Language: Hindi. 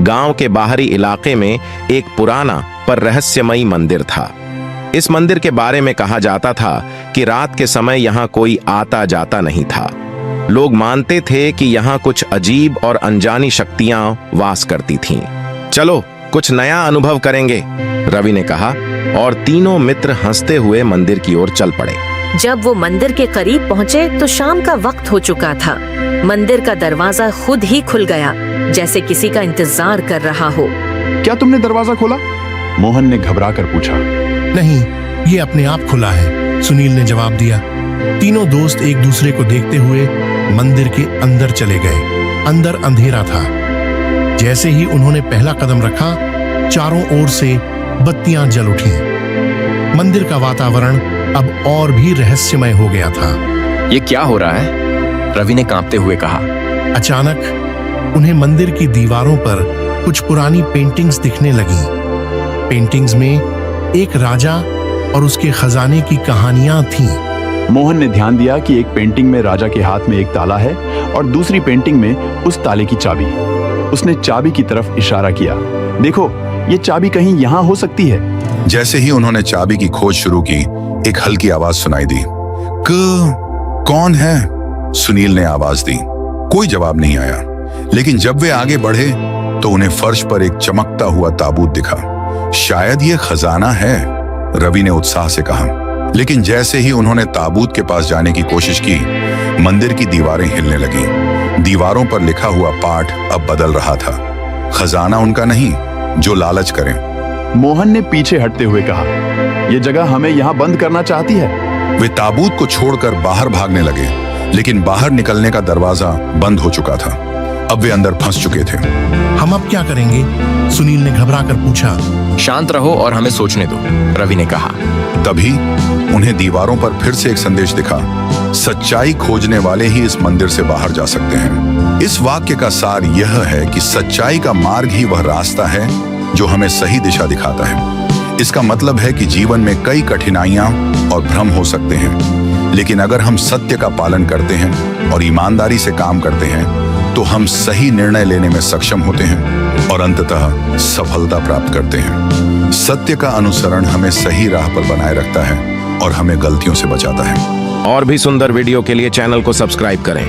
गांव के बाहरी इलाके में एक पुराना पर रहस्यमयी मंदिर था। इस मंदिर के बारे में कहा जाता था कि रात के समय यहाँ कोई आता जाता नहीं था। लोग मानते थे कि यहाँ कुछ अजीब और अनजानी शक्तियां वास करती थीं। चलो कुछ नया अनुभव करेंगे, रवि ने कहा और तीनों मित्र हंसते हुए मंदिर की ओर चल पड़े। जब वो मंदिर के करीब पहुँचे तो शाम का वक्त हो चुका था। मंदिर का दरवाजा खुद ही खुल गया, जैसे किसी का इंतजार कर रहा हो। क्या तुमने दरवाजा खोला? मोहन ने घबरा कर पूछा। नहीं, ये अपने आप खुला है, सुनील ने जवाब दिया। तीनों दोस्त एक दूसरे को देखते हुए मंदिर के अंदर चले गए। अंदर अंधेरा था। जैसे ही उन्होंने पहला कदम रखा, चारों ओर से बत्तियां जल उठी। मंदिर का वातावरण अब और भी रहस्यमय हो गया था। ये क्या हो रहा है? रवि ने कांपते हुए कहा। अचानक उन्हें मंदिर की दीवारों पर कुछ पुरानी पेंटिंग्स दिखने लगी। पेंटिंग्स में एक राजा और उसके खजाने की कहानियां थीं। मोहन ने ध्यान दिया कि एक पेंटिंग में राजा के हाथ में एक ताला है और दूसरी पेंटिंग में उस ताले की चाबी। उसने चाबी की तरफ इशारा किया। देखो, ये चाबी कहीं यहाँ हो सकती है। जैसे ही उन्होंने चाबी की खोज शुरू की, एक हल्की आवाज सुनाई दी। कौन है? सुनील ने आवाज दी। कोई जवाब नहीं आया, लेकिन जब वे आगे बढ़े तो उन्हें फर्श पर एक चमकता हुआ ताबूत दिखा। शायद ये खजाना है, रवि ने उत्साह से कहा। लेकिन जैसे ही उन्होंने ताबूत के पास जाने की कोशिश की, मंदिर की दीवारें हिलने लगीं। दीवारों पर लिखा हुआ पाठ अब बदल रहा था। खजाना उनका नहीं, जो लालच करें। मोहन ने पीछे हटते हुए कहा, यह जगह हमें यहाँ बंद करना चाहती है। वे ताबूत को छोड़कर बाहर भागने लगे, लेकिन बाहर निकलने का दरवाजा बंद हो चुका था। अब वे अंदर फंस चुके थे। हम अब क्या करेंगे? सुनील ने घबरा कर पूछा। शांत रहो और हमें सोचने दो, रवि ने कहा। तभी उन्हें दीवारों पर फिर से एक संदेश दिखा। सच्चाई खोजने वाले ही इस मंदिर से बाहर जा सकते हैं। इस वाक्य का सार यह है कि सच्चाई का मार्ग ही वह रास्ता है जो हमें सही दिशा दिखाता है। इसका मतलब है कि जीवन में कई कठिनाइयां और भ्रम हो सकते हैं, लेकिन अगर हम सत्य का पालन करते हैं और ईमानदारी से काम करते हैं तो हम सही निर्णय लेने में सक्षम होते हैं और अंततः सफलता प्राप्त करते हैं। सत्य का अनुसरण हमें सही राह पर बनाए रखता है और हमें गलतियों से बचाता है। और भी सुंदर वीडियो के लिए चैनल को सब्सक्राइब करें।